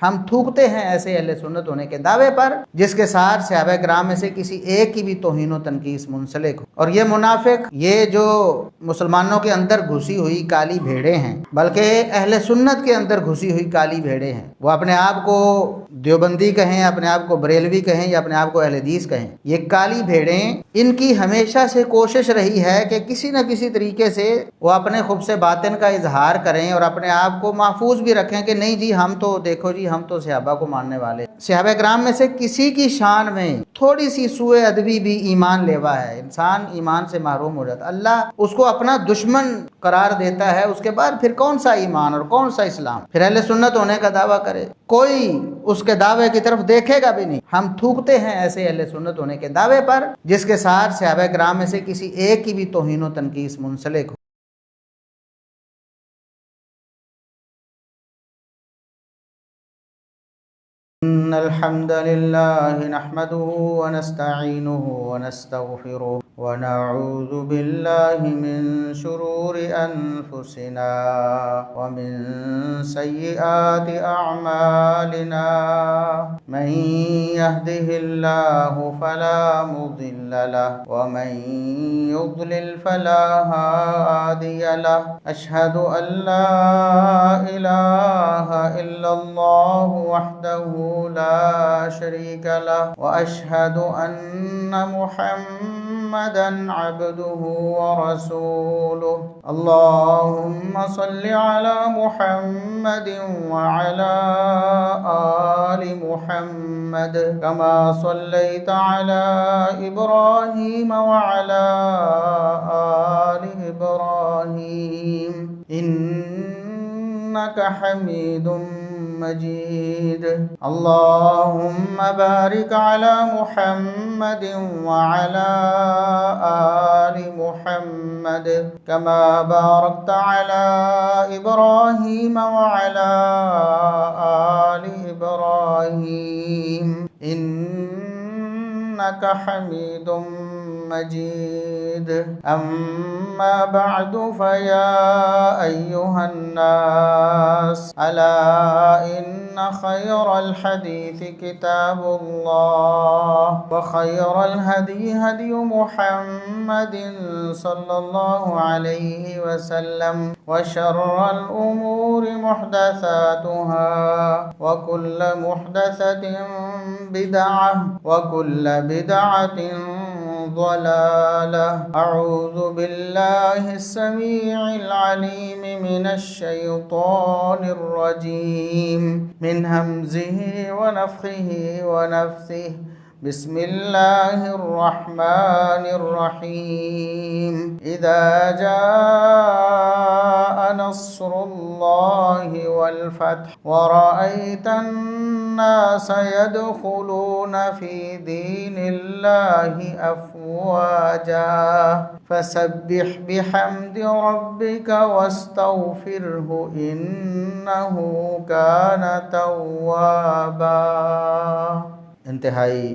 ہم تھوکتے ہیں ایسے اہل سنت ہونے کے دعوے پر جس کے ساتھ صحابہ کرام میں سے کسی ایک کی بھی توہین و تنقیص منسلک ہو۔ اور یہ منافق، یہ جو مسلمانوں کے اندر گھسی ہوئی کالی بھیڑیں ہیں، بلکہ اہل سنت کے اندر گھسی ہوئی کالی بھیڑیں ہیں، وہ اپنے آپ کو دیوبندی کہیں، اپنے آپ کو بریلوی کہیں یا اپنے آپ کو اہل حدیث کہیں، یہ کالی بھیڑیں، ان کی ہمیشہ سے کوشش رہی ہے کہ کسی نہ کسی طریقے سے وہ اپنے خبث باطن کا اظہار کریں اور اپنے آپ کو محفوظ بھی رکھیں کہ نہیں جی ہم تو دیکھو جی ہم تو صحابہ کو ماننے والے۔ صحابہ کرام میں سے کسی کی شان میں تھوڑی سی سوء ادبی بھی ایمان لیوا ہے، انسان ایمان سے محروم ہو جاتا، اللہ اس کو اپنا دشمن قرار دیتا ہے، اس کے بعد پھر کون سا ایمان اور کون سا اسلام؟ پھر اہل سنت ہونے کا دعویٰ کرے، کوئی اس کے دعوے کی طرف دیکھے گا بھی نہیں۔ ہم تھوکتے ہیں ایسے اہل سنت ہونے کے دعوے پر جس کے ساتھ صحابہ کرام میں سے کسی ایک کی بھی توہین و تنقیص منسلک ہو۔ إن الحمد لله نحمده ونستعينه ونستغفره ونعوذ بالله من شرور أنفسنا ومن سيئات أعمالنا من يهده الله فلا مضل له ومن يضلل فلا هادي له أشهد أن لا إله إلا الله وحده لا شريك له وأشهد أن محمدا عبده ورسوله اللهم صل على محمد وعلى آل محمد كما صليت على إبراهيم وعلى آل إبراهيم إنك حميد مجيد اللهم بارك على محمد وعلى آل محمد كما باركت على إبراهيم وعلى آل إبراهيم إنك حميد مجيد أما بعد فيا أيها الناس ألا إن خير الحديث كتاب الله وخير الهدي هدي محمد صلى الله عليه وسلم وشر الأمور محدثاتها وكل محدثة بدعة وكل بدعة ضلالة أعوذ بالله السميع العليم من الشيطان الرجيم من همزه ونفخه ونفثه بسم الله الرحمن الرحيم إذا جاء نصر الله والفتح ورأيت الناس يدخلون في دين الله أفواجا فسبح بحمد ربك واستغفره إنه كان توابا۔ انتہائی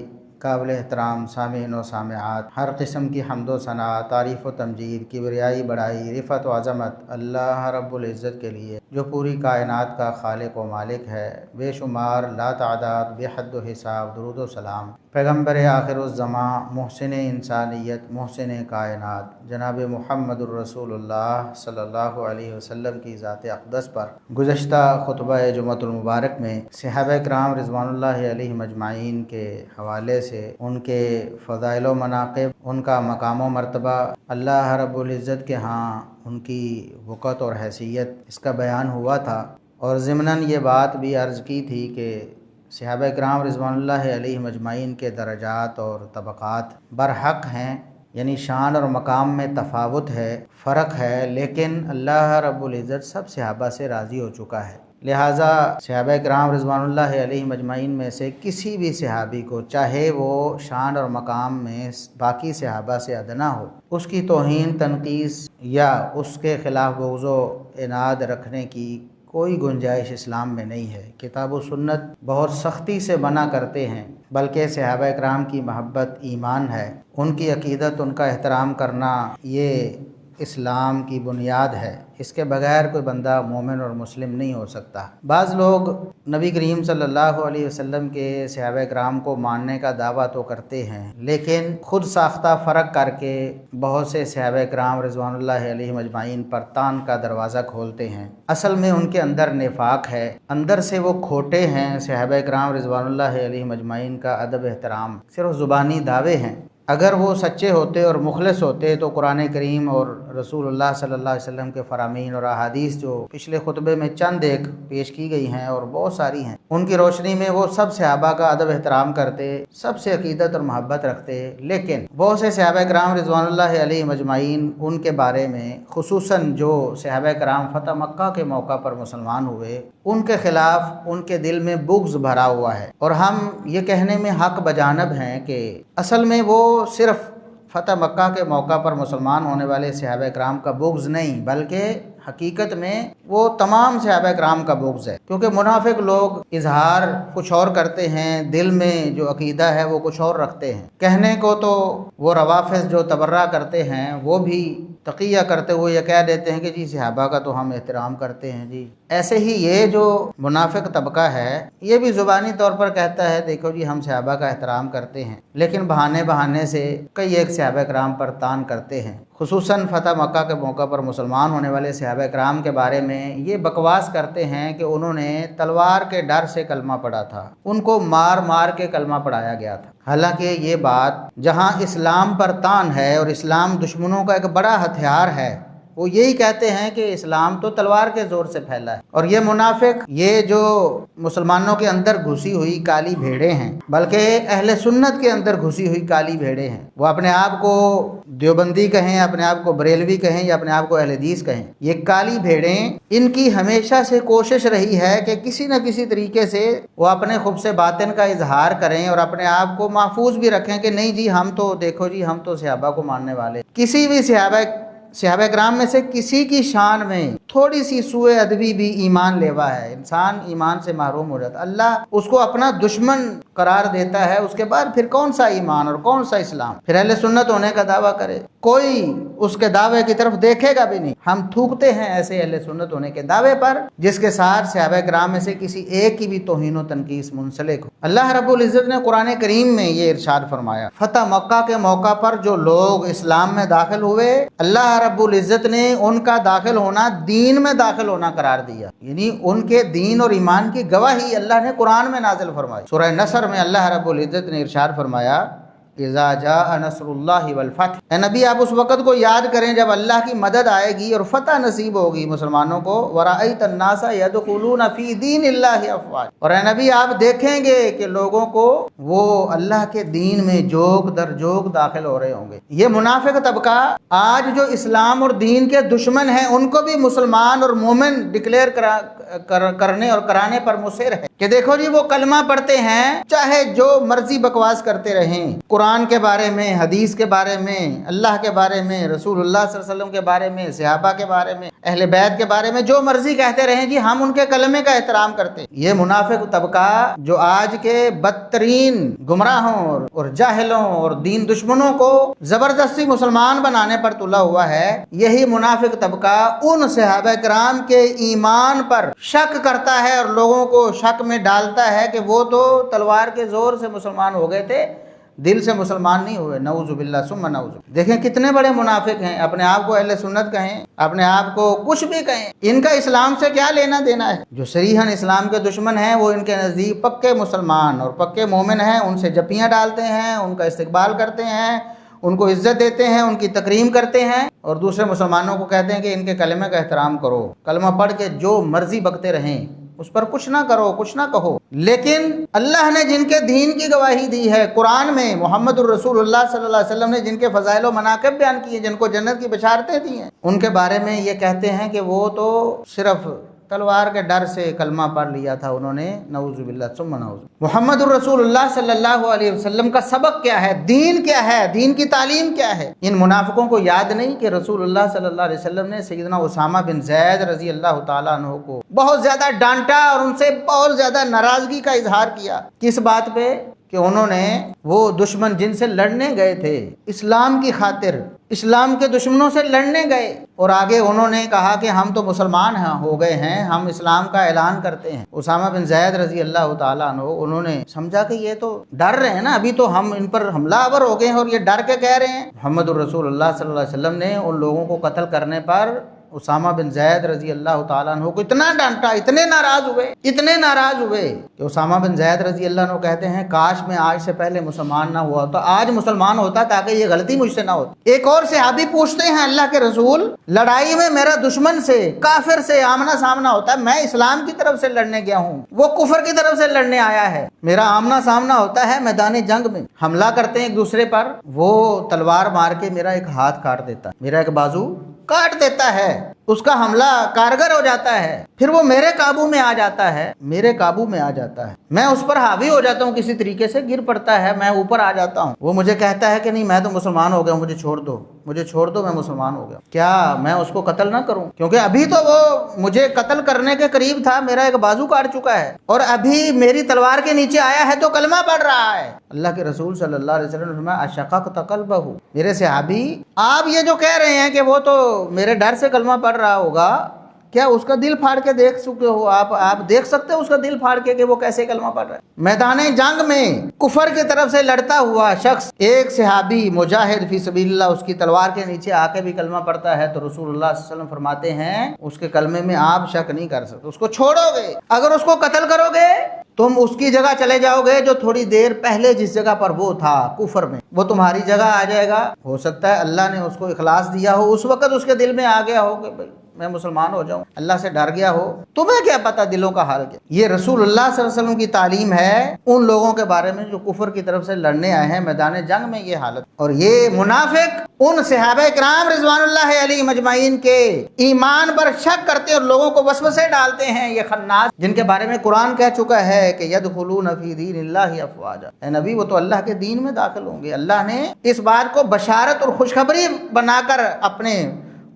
قابل احترام سامعین و سامعات، ہر قسم کی حمد و ثنا، تعریف و تمجید، کبریائی، بڑائی، رفعت و عظمت اللہ رب العزت کے لیے جو پوری کائنات کا خالق و مالک ہے، بے شمار لا تعداد بے حد و حساب درود و سلام پیغمبر آخر الزماں، محسن انسانیت، محسن کائنات جناب محمد الرسول اللہ صلی اللہ علیہ وسلم کی ذات اقدس پر۔ گزشتہ خطبہ جمعۃ المبارک میں صحابہ کرام رضوان اللہ علیہ مجمعین کے حوالے سے ان کے فضائل و مناقب، ان کا مقام و مرتبہ، اللہ رب العزت کے ہاں ان کی وقت اور حیثیت، اس کا بیان ہوا تھا، اور ضمناً یہ بات بھی عرض کی تھی کہ صحابہ کرام رضوان اللہ علیہ مجمعین کے درجات اور طبقات برحق ہیں، یعنی شان اور مقام میں تفاوت ہے، فرق ہے، لیکن اللہ رب العزت سب صحابہ سے راضی ہو چکا ہے۔ لہٰذا صحابہ کرام رضوان اللہ علیہ مجمعین میں سے کسی بھی صحابی کو، چاہے وہ شان اور مقام میں باقی صحابہ سے ادنا ہو، اس کی توہین تنقیص یا اس کے خلاف بغض و عناد رکھنے کی کوئی گنجائش اسلام میں نہیں ہے۔ کتاب و سنت بہت سختی سے منع کرتے ہیں، بلکہ صحابہ کرام کی محبت ایمان ہے، ان کی عقیدت، ان کا احترام کرنا یہ اسلام کی بنیاد ہے، اس کے بغیر کوئی بندہ مومن اور مسلم نہیں ہو سکتا۔ بعض لوگ نبی کریم صلی اللہ علیہ وسلم کے صحابہ کرام کو ماننے کا دعویٰ تو کرتے ہیں، لیکن خود ساختہ فرق کر کے بہت سے صحابہ کرام رضوان اللہ علیہم اجمعین پر تان کا دروازہ کھولتے ہیں۔ اصل میں ان کے اندر نفاق ہے، اندر سے وہ کھوٹے ہیں۔ صحابہ کرام رضوان اللہ علیہم اجمعین کا ادب احترام صرف زبانی دعوے ہیں۔ اگر وہ سچے ہوتے اور مخلص ہوتے تو قرآن کریم اور رسول اللہ صلی اللہ علیہ وسلم کے فرامین اور احادیث جو پچھلے خطبے میں چند ایک پیش کی گئی ہیں اور بہت ساری ہیں، ان کی روشنی میں وہ سب صحابہ کا ادب احترام کرتے، سب سے عقیدت اور محبت رکھتے۔ لیکن بہت سے صحابہ کرام رضوان اللہ علیہم اجمعین، ان کے بارے میں خصوصاً جو صحابہ کرام فتح مکہ کے موقع پر مسلمان ہوئے، ان کے خلاف ان کے دل میں بغض بھرا ہوا ہے، اور ہم یہ کہنے میں حق بجانب ہیں کہ اصل میں وہ صرف فتح مکہ کے موقع پر مسلمان ہونے والے صحابہ کرام کا بغض نہیں، بلکہ حقیقت میں وہ تمام صحابہ کرام کا بغض ہے، کیونکہ منافق لوگ اظہار کچھ اور کرتے ہیں، دل میں جو عقیدہ ہے وہ کچھ اور رکھتے ہیں۔ کہنے کو تو وہ روافض جو تبرہ کرتے ہیں وہ بھی تقیہ کرتے ہوئے یہ کہہ دیتے ہیں کہ جی صحابہ کا تو ہم احترام کرتے ہیں جی۔ ایسے ہی یہ جو منافق طبقہ ہے یہ بھی زبانی طور پر کہتا ہے دیکھو جی ہم صحابہ کا احترام کرتے ہیں، لیکن بہانے سے کئی ایک صحابہ کرام پر تان کرتے ہیں۔ خصوصاً فتح مکہ کے موقع پر مسلمان ہونے والے صحابہ کرام کے بارے میں یہ بکواس کرتے ہیں کہ انہوں نے تلوار کے ڈر سے کلمہ پڑھا تھا، ان کو مار مار کے کلمہ پڑھایا گیا تھا۔ حالانکہ یہ بات جہاں اسلام پر تان ہے اور اسلام دشمنوں کا ایک بڑا ہتھیار ہے، وہ یہی کہتے ہیں کہ اسلام تو تلوار کے زور سے پھیلا ہے۔ اور یہ منافق، یہ جو مسلمانوں کے اندر گھسی ہوئی کالی بھیڑیں ہیں، بلکہ اہل سنت کے اندر گھسی ہوئی کالی بھیڑیں ہیں، وہ اپنے آپ کو دیوبندی کہیں، اپنے آپ کو بریلوی کہیں یا اپنے آپ کو اہل حدیث کہیں، یہ کالی بھیڑیں، ان کی ہمیشہ سے کوشش رہی ہے کہ کسی نہ کسی طریقے سے وہ اپنے خبث باطن کا اظہار کریں اور اپنے آپ کو محفوظ بھی رکھیں کہ نہیں جی ہم تو دیکھو جی ہم تو صحابہ کو ماننے والے۔ کسی بھی صحابہ کرام میں سے کسی کی شان میں تھوڑی سی سوء ادبی بھی ایمان لیوا ہے، انسان ایمان سے محروم ہو جاتا ہے، اللہ اس کو اپنا دشمن قرار دیتا ہے۔ اس کے بعد پھر کون سا ایمان اور کون سا اسلام؟ پھر اہل سنت ہونے کا دعویٰ کرے، کوئی اس کے دعوے کی طرف دیکھے گا بھی نہیں۔ ہم تھوکتے ہیں ایسے اہل سنت ہونے کے دعوے پر جس کے ساتھ صحابہ کرام میں سے کسی ایک کی بھی توہین و تنقیص منسلک ہو۔ اللہ رب العزت نے قرآن کریم میں یہ ارشاد فرمایا، فتح مکہ کے موقع پر جو لوگ اسلام میں داخل ہوئے، اللہ رب العزت نے ان کا داخل ہونا دین میں داخل ہونا قرار دیا، یعنی ان کے دین اور ایمان کی گواہی اللہ نے قرآن میں نازل فرمائی۔ سورہ نصر میں اللہ رب العزت نے ارشاد فرمایا، اذا جاء نصر اللہ والفتح، اے نبی آپ اس وقت کو یاد کریں جب اللہ کی مدد آئے گی اور فتح نصیب ہوگی مسلمانوں کو، ورأیت الناس یدخلون فی دین اللہ افواج، اور اے نبی آپ دیکھیں گے کہ لوگوں کو وہ اللہ کے دین میں جوگ در جوگ داخل ہو رہے ہوں گے۔ یہ منافق طبقہ آج جو اسلام اور دین کے دشمن ہیں ان کو بھی مسلمان اور مومن ڈکلیئر کرنے اور کرانے پر مصر ہے کہ دیکھو جی وہ کلمہ پڑھتے ہیں، چاہے جو مرضی بکواس کرتے رہیں، قرآن کے بارے میں، حدیث کے بارے میں، اللہ کے بارے میں، رسول اللہ صلی اللہ علیہ وسلم کے بارے میں، صحابہ کے بارے میں، اہل بیت کے بارے میں جو مرضی کہتے رہیں جی ہم ان کے کلمے کا احترام کرتے ہیں۔ یہ منافق طبقہ جو آج کے بدترین گمراہوں اور جاہلوں اور دین دشمنوں کو زبردستی مسلمان بنانے پر تلا ہوا ہے، یہی منافق طبقہ ان صحابہ کرام کے ایمان پر شک کرتا ہے اور لوگوں کو شک میں ڈالتا ہے کہ وہ تو تلوار کے زور سے مسلمان ہو گئے تھے، دل سے مسلمان نہیں ہوئے۔ نعوذ باللہ ثم نعوذ۔ دیکھیں کتنے بڑے منافق ہیں، اپنے آپ کو اہل سنت کہیں، اپنے آپ کو کچھ بھی کہیں، ان کا اسلام سے کیا لینا دینا ہے؟ جو صریحاً اسلام کے دشمن ہیں وہ ان کے نزدیک پکے مسلمان اور پکے مومن ہیں، ان سے جپیاں ڈالتے ہیں، ان کا استقبال کرتے ہیں، ان کو عزت دیتے ہیں، ان کی تکریم کرتے ہیں، اور دوسرے مسلمانوں کو کہتے ہیں کہ ان کے کلمے کا احترام کرو، کلمہ پڑھ کے جو مرضی بکتے رہیں، اس پر کچھ نہ کرو، کچھ نہ کہو۔ لیکن اللہ نے جن کے دین کی گواہی دی ہے قرآن میں، محمد الرسول اللہ صلی اللہ علیہ وسلم نے جن کے فضائل و مناقب بیان کیے، جن کو جنت کی بشارتیں دی ہیں، ان کے بارے میں یہ کہتے ہیں کہ وہ تو صرف تلوار کے ڈر سے کلمہ پڑھ لیا تھا انہوں نے، نعوذ باللہ ثم نعوذ۔ محمد الرسول اللہ صلی اللہ علیہ وسلم کا سبق کیا ہے، دین کیا ہے، دین کی تعلیم کیا ہے؟ ان منافقوں کو یاد نہیں کہ رسول اللہ صلی اللہ علیہ وسلم نے سیدنا اسامہ بن زید رضی اللہ تعالیٰ عنہ کو بہت زیادہ ڈانٹا اور ان سے بہت زیادہ ناراضگی کا اظہار کیا۔ کس بات پہ؟ کہ انہوں نے وہ دشمن جن سے لڑنے گئے تھے اسلام کی خاطر، اسلام کے دشمنوں سے لڑنے گئے، اور آگے انہوں نے کہا کہ ہم تو مسلمان ہو گئے ہیں، ہم اسلام کا اعلان کرتے ہیں۔ اسامہ بن زید رضی اللہ تعالیٰ عنہ انہوں نے سمجھا کہ یہ تو ڈر رہے ہیں نا، ابھی تو ہم ان پر حملہ آور ہو گئے ہیں اور یہ ڈر کے کہہ رہے ہیں۔ محمد الرسول اللہ صلی اللہ علیہ وسلم نے ان لوگوں کو قتل کرنے پر اسامہ بن زید رضی اللہ تعالیٰ عنہ کو اتنا ڈانٹا، اتنے ناراض ہوئے کہ اسامہ بن زید رضی اللہ عنہ کہتے ہیں کاش میں آج سے پہلے مسلمان نہ ہوا تو آج مسلمان ہوتا تاکہ یہ غلطی مجھ سے نہ ہوتی۔ ایک اور صحابی پوچھتے ہیں اللہ کے رسول، لڑائی میں میرا دشمن سے، کافر سے آمنا سامنا ہوتا ہے، میں اسلام کی طرف سے لڑنے گیا ہوں، وہ کفر کی طرف سے لڑنے آیا ہے، میرا آمنا سامنا ہوتا ہے میدان جنگ میں، حملہ کرتے ہیں ایک دوسرے پر، وہ تلوار مار کے میرا ایک ہاتھ کاٹ دیتا ہے، میرا ایک بازو کاٹ دیتا ہے، اس کا حملہ کارگر ہو جاتا ہے، پھر وہ میرے قابو میں آ جاتا ہے، میں اس پر حاوی ہو جاتا ہوں، کسی طریقے سے گر پڑتا ہے، میں اوپر آ جاتا ہوں، وہ مجھے کہتا ہے کہ نہیں میں تو مسلمان ہو گیا ہوں، مجھے چھوڑ دو میں مسلمان ہو گیا، کیا میں اس کو قتل نہ کروں؟ کیونکہ ابھی تو وہ مجھے قتل کرنے کے قریب تھا، میرا ایک بازو کاٹ چکا ہے اور ابھی میری تلوار کے نیچے آیا ہے تو کلمہ پڑھ رہا ہے۔ اللہ کے رسول صلی اللہ علیہ وسلم نے فرمایا اشققت قلبہ، میرے صحابی آپ یہ جو کہہ رہے ہیں کہ وہ تو میرے ڈر سے کلمہ پڑھ رہا ہوگا، کیا اس کا دل پھاڑ کے دیکھ چکے ہو؟ آپ دیکھ سکتے ہو اس کا دل پھاڑ کے کہ وہ کیسے کلمہ پڑھ رہا ہے؟ میدان جنگ میں کفر کی طرف سے لڑتا ہوا شخص، ایک صحابی مجاہد فی سبیل اللہ، اس کی تلوار کے نیچے آ کے بھی کلمہ پڑھتا ہے تو رسول اللہ صلی اللہ علیہ وسلم فرماتے ہیں اس کے کلمے میں آپ شک نہیں کر سکتے، اس کو چھوڑو گے، اگر اس کو قتل کرو گے تم اس کی جگہ چلے جاؤ گے جو تھوڑی دیر پہلے جس جگہ پر وہ تھا کفر میں، وہ تمہاری جگہ آ جائے گا، ہو سکتا ہے اللہ نے اس کو اخلاص دیا ہو، اس وقت اس کے دل میں آ گیا ہو کہ بھائی میں مسلمان ہو جاؤں، اللہ سے ڈر گیا ہو، تمہیں کیا پتا دلوں کا حال کیا۔ یہ رسول اللہ صلی اللہ علیہ وسلم کی تعلیم ہے ان لوگوں کے بارے میں جو کفر کی طرف سے لڑنے آئے ہیں میدان جنگ میں، یہ حالت۔ اور یہ منافق ان صحابہ کرام رضوان اللہ علیہم اجمعین کے ایمان پر شک کرتے اور لوگوں کو وسوسے ڈالتے ہیں، یہ خناس جن کے بارے میں قرآن کہہ چکا ہے کہ یدخلون فی دین اللہ افواجا، اے نبی وہ تو اللہ کے دین میں داخل ہوں گے۔ اللہ نے اس بات کو بشارت اور خوشخبری بنا کر اپنے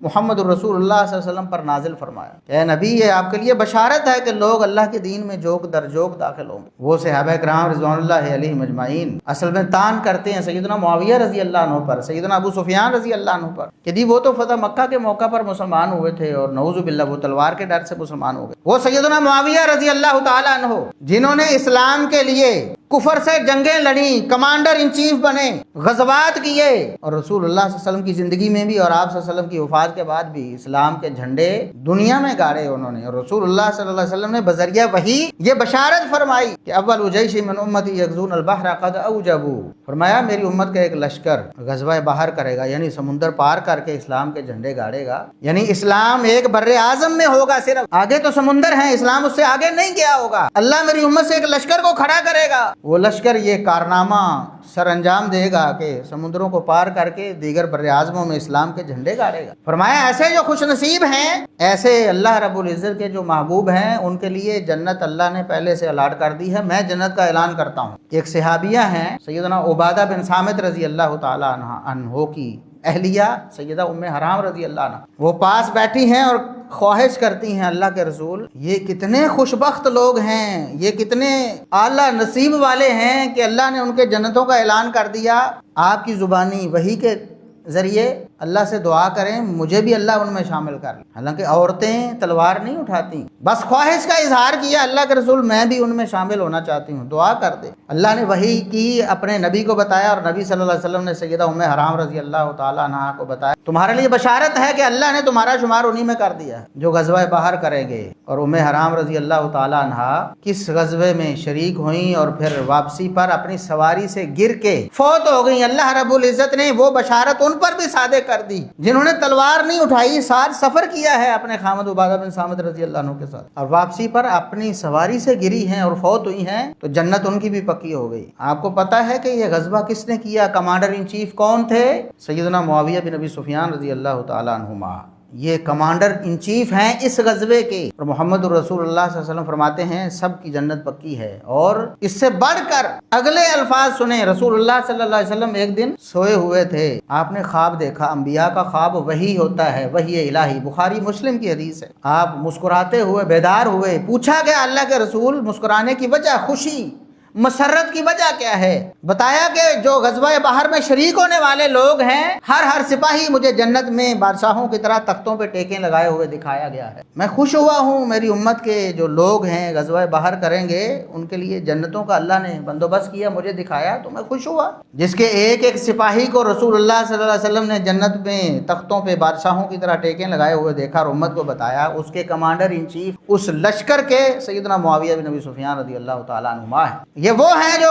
محمد الرسول اللہ صلی اللہ علیہ وسلم پر نازل فرمایا، اے نبی یہ آپ کے لیے بشارت ہے کہ لوگ اللہ کے دین میں جوک در جوک داخل ہوں گے۔ وہ صحابہ کرام رضوان اللہ علیہم اجمعین اصل میں تان کرتے ہیں سیدنا معاویہ رضی اللہ عنہ پر، سیدنا ابو سفیان رضی اللہ عنہ پر کہ جی وہ تو فتح مکہ کے موقع پر مسلمان ہوئے تھے اور نعوذ باللہ وہ تلوار کے ڈر سے مسلمان ہو گئے۔ وہ سیدنا معاویہ رضی اللہ تعالی عنہ جنہوں نے اسلام کے لیے کفر سے جنگیں لڑیں، کمانڈر ان چیف بنے، غزوات کیے، اور رسول اللہ صلی اللہ علیہ وسلم کی زندگی میں بھی اور آپ صلی اللہ علیہ وسلم کی وفات کے بعد بھی اسلام کے جھنڈے دنیا میں گاڑے انہوں نے، اور رسول اللہ صلی اللہ علیہ وسلم نے بذریعہ وحی یہ بشارت فرمائی کہ اول جیش من امتی یغزون البحر قد اوجبوا، فرمایا میری امت کا ایک لشکر غزوہ بحر کرے گا، یعنی سمندر پار کر کے اسلام کے جھنڈے گاڑے گا، یعنی اسلام ایک بر اعظم میں ہوگا، صرف آگے تو سمندر ہیں، اسلام اس سے آگے نہیں گیا ہوگا، اللہ میری امت سے ایک لشکر کو کھڑا کرے گا، وہ لشکر یہ کارنامہ سر انجام دے گا کہ سمندروں کو پار کر کے دیگر بر اعظموں میں اسلام کے جھنڈے گاڑے گا۔ فرمایا ایسے جو خوش نصیب ہیں، ایسے اللہ رب العزت کے جو محبوب ہیں، ان کے لیے جنت اللہ نے پہلے سے الاٹ کر دی ہے، میں جنت کا اعلان کرتا ہوں۔ ایک صحابیہ ہیں سیدنا عبادہ بن صامت رضی اللہ تعالی عنہ کی اہلیہ سیدہ ام حرام رضی اللہ عنہ، وہ پاس بیٹھی ہیں اور خواہش کرتی ہیں اللہ کے رسول یہ کتنے خوشبخت لوگ ہیں، یہ کتنے اعلیٰ نصیب والے ہیں کہ اللہ نے ان کے جنتوں کا اعلان کر دیا، آپ کی زبانی وحی کے ذریعے اللہ سے دعا کریں مجھے بھی اللہ ان میں شامل کر لیں۔ حالانکہ عورتیں تلوار نہیں اٹھاتی، بس خواہش کا اظہار کیا اللہ کے رسول میں بھی ان میں شامل ہونا چاہتی ہوں، دعا کر دے۔ اللہ نے وحی کی اپنے نبی کو بتایا اور نبی صلی اللہ علیہ وسلم نے سیدہ ام حرام رضی اللہ تعالی عنہا کو بتایا تمہارے لیے بشارت ہے کہ اللہ نے تمہارا شمار انہی میں کر دیا جو غزوہ بحر کریں گے۔ اور ام حرام رضی اللہ تعالی عنہا کس غزوے میں شریک ہوئیں اور پھر واپسی پر اپنی سواری سے گر کے فوت ہو گئیں۔ اللہ رب العزت نے وہ بشارت ان پر بھی صادق کر دی جنہوں نے تلوار نہیں اٹھائی، ساتھ سفر کیا ہے اپنے خامد عبادہ بن صامت رضی اللہ عنہ کے ساتھ، اور واپسی پر اپنی سواری سے گری ہیں اور فوت ہوئی ہیں تو جنت ان کی بھی پکی ہو گئی۔ آپ کو پتا ہے کہ یہ غزوہ کس نے کیا؟ کمانڈر ان چیف کون تھے؟ سیدنا معاویہ بن ابی سفیان رضی اللہ تعالی عنہما، یہ کمانڈر ان چیف ہیں اس غزوے کے، اور محمد الرسول اللہ صلی اللہ علیہ وسلم فرماتے ہیں سب کی جنت پکی ہے۔ اور اس سے بڑھ کر اگلے الفاظ سنیں، رسول اللہ صلی اللہ علیہ وسلم ایک دن سوئے ہوئے تھے، آپ نے خواب دیکھا، انبیاء کا خواب وحی ہوتا ہے، وحی الہی، بخاری مسلم کی حدیث ہے۔ آپ مسکراتے ہوئے بیدار ہوئے، پوچھا گیا اللہ کے رسول مسکرانے کی وجہ؟ خوشی، مسرت کی وجہ کیا ہے؟ بتایا کہ جو غزوہ بحر میں شریک ہونے والے لوگ ہیں ہر سپاہی مجھے جنت میں بادشاہوں کی طرح تختوں پہ ٹیکیں لگائے ہوئے دکھایا گیا ہے۔ میں خوش ہوا ہوں، میری امت کے جو لوگ ہیں غزوہ بحر کریں گے ان کے لیے جنتوں کا اللہ نے بندوبست کیا، مجھے دکھایا تو میں خوش ہوا۔ جس کے ایک ایک سپاہی کو رسول اللہ صلی اللہ علیہ وسلم نے جنت میں تختوں پہ بادشاہوں کی طرح ٹیکیں لگائے ہوئے دیکھا اور امت کو بتایا، اس کے کمانڈر ان چیف اس لشکر کے سیدنا معاویہ بن ابی سفیان رضی اللہ تعالیٰ عنہما ہیں۔ یہ وہ ہیں جو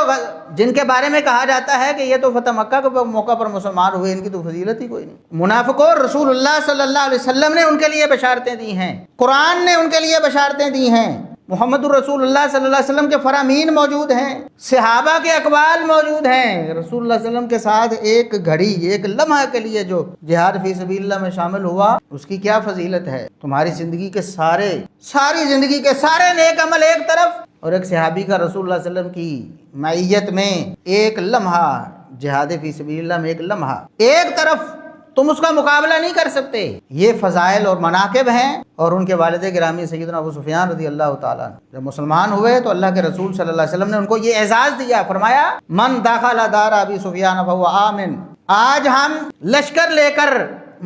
جن کے بارے میں کہا جاتا ہے کہ یہ تو فتح مکہ کے موقع پر مسلمان ہوئے، ان کی تو فضیلت ہی کوئی نہیں۔ منافقوں، رسول اللہ صلی اللہ علیہ وسلم نے ان کے لیے بشارتیں دی ہیں، قرآن نے ان کے لیے بشارتیں دی ہیں، محمد الرسول اللہ صلی اللہ علیہ وسلم کے فرامین موجود ہیں، صحابہ کے اقوال موجود ہیں۔ رسول اللہ صلی اللہ علیہ وسلم کے ساتھ ایک گھڑی، ایک لمحہ کے لیے جو جہاد فی سبیل اللہ میں شامل ہوا، اس کی کیا فضیلت ہے؟ تمہاری زندگی کے ساری زندگی کے سارے نیک عمل ایک طرف، اور ایک صحابی کا رسول اللہ صلی اللہ علیہ وسلم کی معیت میں ایک لمحہ، جہاد فی سبیل اللہ میں ایک لمحہ ایک طرف، تم اس کا مقابلہ نہیں کر سکتے۔ یہ فضائل اور مناقب ہیں۔ اور ان کے والد گرامی سیدنا ابو سفیان رضی اللہ تعالیٰ عنہ جب مسلمان ہوئے تو اللہ کے رسول صلی اللہ علیہ وسلم نے ان کو یہ اعزاز دیا، فرمایا من دخل دار ابی سفیان فهو آمن۔ آج ہم لشکر لے کر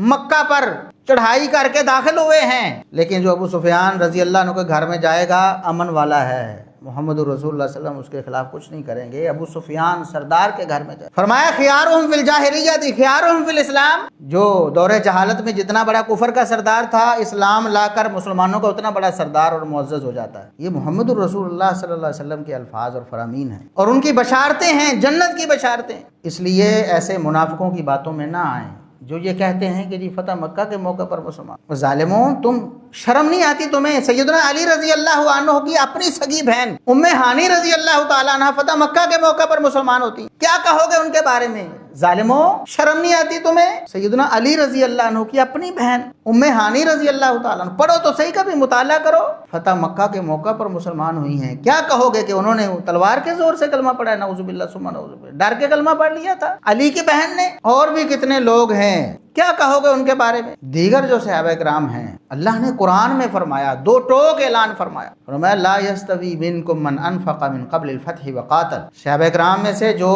مکہ پر چڑھائی کر کے داخل ہوئے ہیں، لیکن جو ابو سفیان رضی اللہ عنہ کے گھر میں جائے گا امن والا ہے۔ محمد رسول اللہ صلی اللہ علیہ وسلم اس کے خلاف کچھ نہیں کریں گے۔ ابو سفیان سردار کے گھر میں جائے، فرمایا خیارہم فی الجاہلیۃ خیارہم فی الاسلام۔ جو دور جہالت میں جتنا بڑا کفر کا سردار تھا، اسلام لا کر مسلمانوں کا اتنا بڑا سردار اور معزز ہو جاتا ہے۔ یہ محمد الرسول اللہ صلی اللہ علیہ وسلم کے الفاظ اور فرامین ہیں، اور ان کی بشارتیں ہیں، جنت کی بشارتیں۔ اس لیے ایسے منافقوں کی باتوں میں نہ آئیں جو یہ کہتے ہیں کہ جی فتح مکہ کے موقع پر مسلمان۔ ظالموں، تم شرم نہیں آتی تمہیں؟ سیدنا علی رضی اللہ عنہ کی اپنی سگی بہن ام ہانی رضی اللہ تعالیٰ عنہ فتح مکہ کے موقع پر مسلمان ہوتی، کیا کہو گے ان کے بارے میں؟ ظالموں، شرم نہیں آتی تمہیں؟ سیدنا علی رضی اللہ عنہ کی اپنی بہن ام ہانی رضی اللہ تعالیٰ عنہ، پڑھو تو صحیح، کبھی مطالعہ کرو، فتح مکہ کے موقع پر مسلمان ہوئی ہیں۔ کیا کہو گے کہ انہوں نے تلوار کے زور سے کلمہ پڑھا ہے؟ نعوذ باللہ ثم نعوذ باللہ، ڈر کے کلمہ پڑھ لیا تھا علی کی بہن نے۔ اور بھی کتنے لوگ ہیں، کیا کہو گے ان کے بارے میں؟ دیگر جو صحابہ کرام ہیں، اللہ نے قرآن میں فرمایا، دو ٹوک اعلان فرمایا، فرمایا لا یستوی منکم من انفق من قبل الفتح وقاتل۔ صحابہ کرام میں سے جو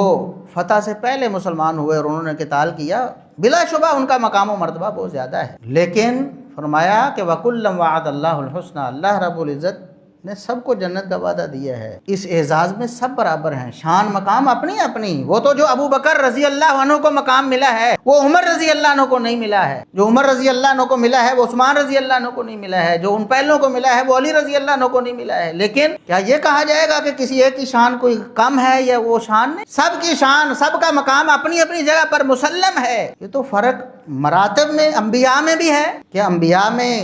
فتح سے پہلے مسلمان ہوئے اور انہوں نے قتال کیا، بلا شبہ ان کا مقام و مرتبہ بہت زیادہ ہے، لیکن فرمایا کہ وَكُلًّا وَعَدَ اللَّهُ الْحُسْنَى، اللہ رب العزت نے سب کو جنت کا وعدہ دیا ہے۔ اس اعزاز میں سب برابر ہیں، شان مقام اپنی اپنی۔ وہ تو جو ابو بکر رضی اللہ عنہ کو مقام ملا ہے وہ عمر رضی اللہ عنہ کو نہیں ملا ہے، جو عمر رضی اللہ عنہ کو ملا ہے وہ عثمان رضی اللہ عنہ کو نہیں ملا ہے، جو ان پہلوں کو ملا ہے وہ علی رضی اللہ عنہ کو نہیں ملا ہے۔ لیکن کیا یہ کہا جائے گا کہ کسی ایک کی شان کوئی کم ہے یا وہ شان نہیں؟ سب کی شان، سب کا مقام اپنی اپنی جگہ پر مسلم ہے۔ یہ تو فرق مراتب میں انبیاء میں بھی ہے کہ انبیاء میں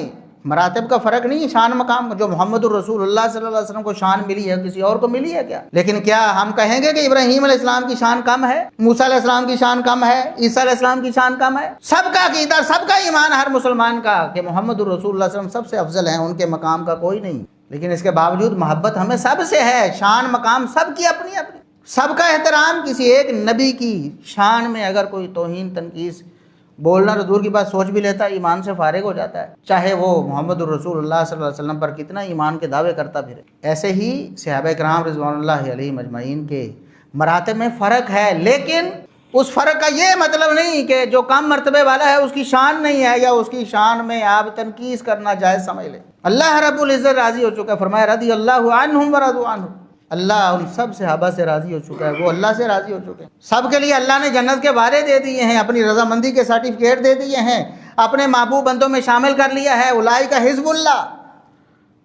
مراتب کا فرق نہیں، شان مقام جو محمد الرسول اللہ صلی اللہ علیہ وسلم کو شان ملی ہے کسی اور کو ملی ہے کیا؟ لیکن کیا ہم کہیں گے کہ ابراہیم علیہ السلام کی شان کم ہے، موسیٰ علیہ السلام کی شان کم ہے، عیسیٰ علیہ السلام کی شان کم ہے؟ سب کا عقیدہ، سب کا ایمان ہر مسلمان کا کہ محمد الرسول اللہ صلی اللہ علیہ وسلم سب سے افضل ہیں، ان کے مقام کا کوئی نہیں۔ لیکن اس کے باوجود محبت ہمیں سب سے ہے، شان مقام سب کی اپنی اپنی، سب کا احترام۔ کسی ایک نبی کی شان میں اگر کوئی توہین تنقیص بولنا تو دور کی بات سوچ بھی لیتا ہے، ایمان سے فارغ ہو جاتا ہے، چاہے وہ محمد الرسول اللہ صلی اللہ علیہ وسلم پر کتنا ایمان کے دعوے کرتا پھرے۔ ایسے ہی صحابہ کرام رضوان اللہ علیہم اجمعین کے مراتب میں فرق ہے، لیکن اس فرق کا یہ مطلب نہیں کہ جو کم مرتبے والا ہے اس کی شان نہیں ہے یا اس کی شان میں آپ تنقیص کرنا جائز سمجھ لیں۔ اللہ رب العزت راضی ہو چکا ہے، فرمایا رضی اللہ عنہم ورضوا عنہ، اللہ ان سب صحابہ سے راضی ہو چکا ہے، وہ اللہ سے راضی ہو چکے ہیں۔ سب کے لیے اللہ نے جنت کے وعدے دے دیے ہیں، اپنی رضامندی کے سرٹیفکیٹ دے دیے ہیں، اپنے محبوب بندوں میں شامل کر لیا ہے۔ اولئک حزب اللہ،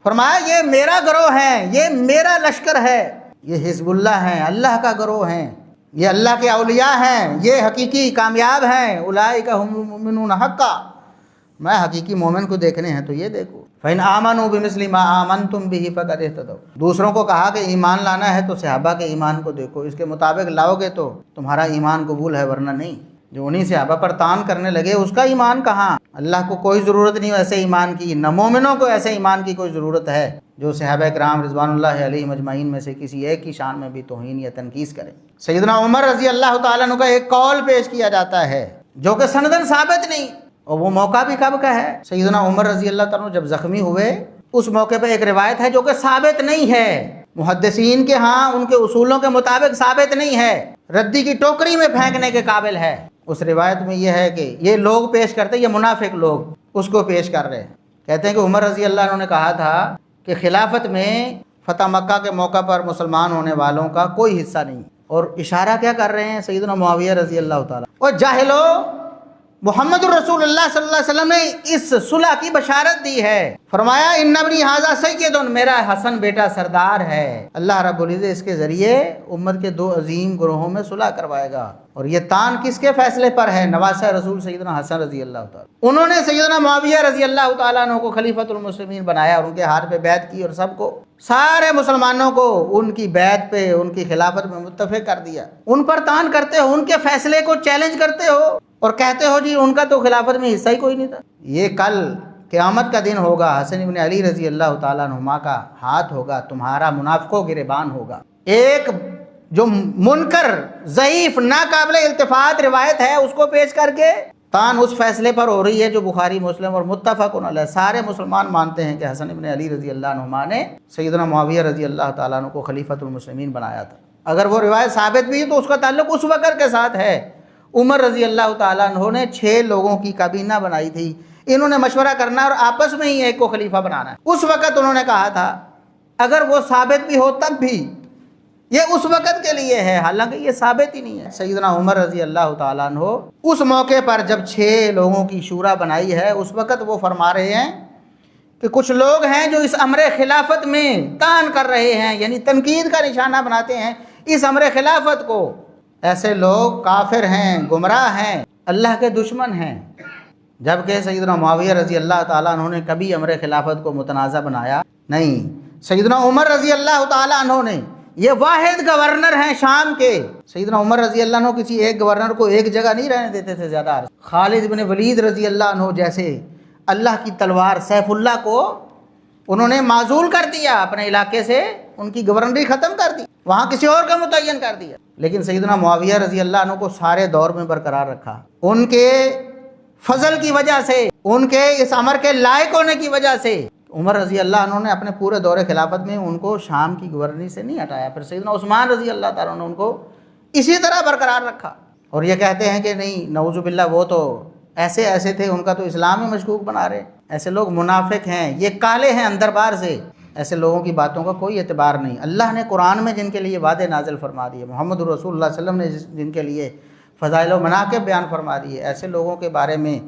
فرمایا یہ میرا گروہ ہے، یہ میرا لشکر ہے، یہ حزب اللہ ہیں، اللہ کا گروہ ہیں، یہ اللہ کے اولیاء ہیں، یہ حقیقی کامیاب ہیں۔ اولئک هم المؤمنون حقا، میں حقیقی مومن کو دیکھنے ہیں تو یہ دیکھو۔ فَإِنْ آمَنُوا بِمِثْلِ مَا آمَنْتُمْ بِهِ فَقَدِ اهْتَدَوْا، دوسروں کو کہا کہ ایمان لانا ہے تو صحابہ کے ایمان کو دیکھو، اس کے مطابق لاؤ گے تو تمہارا ایمان قبول ہے، ورنہ نہیں۔ جو انہی صحابہ پر تان کرنے لگے اس کا ایمان کہاں؟ اللہ کو کوئی ضرورت نہیں ایسے ایمان کی، نہ مومنوں کو ایسے ایمان کی کوئی ضرورت ہے جو صحابہ کرام رضوان اللہ علیہم اجمعین میں سے کسی ایک کی شان میں بھی توہین یا تنقیص کرے۔ سیدنا عمر رضی اللہ تعالیٰ عنہ کا ایک قول پیش کیا جاتا ہے جو کہ سندن ثابت نہیں، اور وہ موقع بھی کب کا ہے؟ سیدنا عمر رضی اللہ تعالیٰ عنہ جب زخمی ہوئے اس موقع پہ ایک روایت ہے جو کہ ثابت نہیں ہے، محدثین کے ہاں ان کے اصولوں کے مطابق ثابت نہیں ہے، ردی کی ٹوکری میں پھینکنے کے قابل ہے۔ اس روایت میں یہ ہے کہ یہ لوگ پیش کرتے، یہ منافق لوگ اس کو پیش کر رہے ہیں، کہتے ہیں کہ عمر رضی اللہ عنہ نے کہا تھا کہ خلافت میں فتح مکہ کے موقع پر مسلمان ہونے والوں کا کوئی حصہ نہیں، اور اشارہ کیا کر رہے ہیں؟ سیدنا معاویہ رضی اللہ تعالیٰ۔ اور جاہلو، محمد الرسول اللہ صلی اللہ علیہ وسلم نے اس صلح کی بشارت دی ہے، فرمایا ان ابنی ھذا سید، میرا حسن بیٹا سردار ہے، اللہ رب العزت اس کے ذریعے امت کے دو عظیم گروہوں میں صلح کروائے گا۔ اور یہ تان کس کے فیصلے پر ہے؟ نواسہ رسول سیدنا حسن رضی اللہ تعالیٰ، انہوں نے سیدنا معاویہ رضی اللہ تعالیٰ عنہ کو خلیفۃ المسلمین بنایا اور ان کے ہاتھ پہ بیعت کی، اور سب کو، سارے مسلمانوں کو ان کی بیعت پہ، ان کی خلافت میں متفق کر دیا۔ ان پر تان کرتے ہو، ان کے فیصلے کو چیلنج کرتے ہو اور کہتے ہو جی ان کا تو خلافت میں حصہ ہی کوئی نہیں تھا۔ یہ کل قیامت کا دن ہوگا، حسن ابن علی رضی اللہ تعالیٰ عنہما کا ہاتھ ہوگا، تمہارا منافقوں گریبان ہوگا۔ ایک جو منکر، ضعیف، ناقابل التفات روایت ہے اس کو پیش کر کے تان اس فیصلے پر ہو رہی ہے جو بخاری مسلم اور متفق علیہ، سارے مسلمان مانتے ہیں کہ حسن ابن علی رضی اللہ عنہما نے سیدنا معاویہ رضی اللہ تعالیٰ عنہ کو خلیفۃ المسلمین بنایا تھا۔ اگر وہ روایت ثابت بھی ہے تو اس کا تعلق اس وقت کے ساتھ ہے۔ عمر رضی اللہ تعالیٰ عنہ نے 6 لوگوں کی کابینہ بنائی تھی، انہوں نے مشورہ کرنا اور آپس میں ہی ایک کو خلیفہ بنانا ہے۔ اس وقت انہوں نے کہا تھا، اگر وہ ثابت بھی ہو تب بھی یہ اس وقت کے لیے ہے، حالانکہ یہ ثابت ہی نہیں ہے۔ سیدنا عمر رضی اللہ تعالیٰ عنہ اس موقع پر جب 6 لوگوں کی شورا بنائی ہے، اس وقت وہ فرما رہے ہیں کہ کچھ لوگ ہیں جو اس امر خلافت میں طعن کر رہے ہیں، یعنی تنقید کا نشانہ بناتے ہیں اس امر خلافت کو، ایسے لوگ کافر ہیں، گمراہ ہیں، اللہ کے دشمن ہیں۔ جبکہ سیدنا معاویہ رضی اللہ تعالیٰ عنہ نے کبھی امر خلافت کو متنازع بنایا نہیں۔ سیدنا عمر رضی اللہ تعالیٰ عنہ نے، یہ واحد گورنر ہیں شام کے، سیدنا عمر رضی اللہ عنہ کسی ایک گورنر کو ایک جگہ نہیں رہنے دیتے تھے زیادہ عرصہ۔ خالد بن ولید رضی اللہ عنہ جیسے اللہ کی تلوار سیف اللہ کو انہوں نے معزول کر دیا اپنے علاقے سے، ان کی گورنری ختم کر دی، وہاں کسی اور کا متعین کر دیا، لیکن سیدنا معاویہ رضی اللہ عنہ کو سارے دور میں برقرار رکھا۔ ان کے فضل کی وجہ سے، ان کے اس امر کے لائق ہونے کی وجہ سے عمر رضی اللہ عنہ نے اپنے پورے دور خلافت میں ان کو شام کی گورنری سے نہیں ہٹایا۔ پھر سیدنا عثمان رضی اللہ تعالیٰ عنہ نے ان کو اسی طرح برقرار رکھا۔ اور یہ کہتے ہیں کہ نہیں، نعوذ باللہ، وہ تو ایسے تھے، ان کا تو اسلام ہی مشکوک بنا رہے۔ ایسے لوگ منافق ہیں، یہ کالے ہیں اندر باہر سے، ایسے لوگوں کی باتوں کا کوئی اعتبار نہیں۔ اللہ نے قرآن میں جن کے لیے وعدے نازل فرما دیے، محمد رسول اللہ صلی اللہ علیہ وسلم نے جن کے لیے فضائل و مناقب بیان فرما دیے، ایسے لوگوں کے بارے میں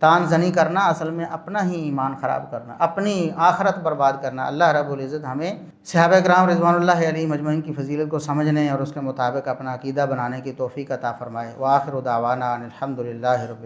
طعن زنی کرنا اصل میں اپنا ہی ایمان خراب کرنا، اپنی آخرت برباد کرنا۔ اللہ رب العزت ہمیں صحابہ کرام رضوان اللہ علیہم اجمعین کی فضیلت کو سمجھنے اور اس کے مطابق اپنا عقیدہ بنانے کی توفیق عطا فرمائے۔ وآخر دعوانا ان الحمد للہ رب العالمین۔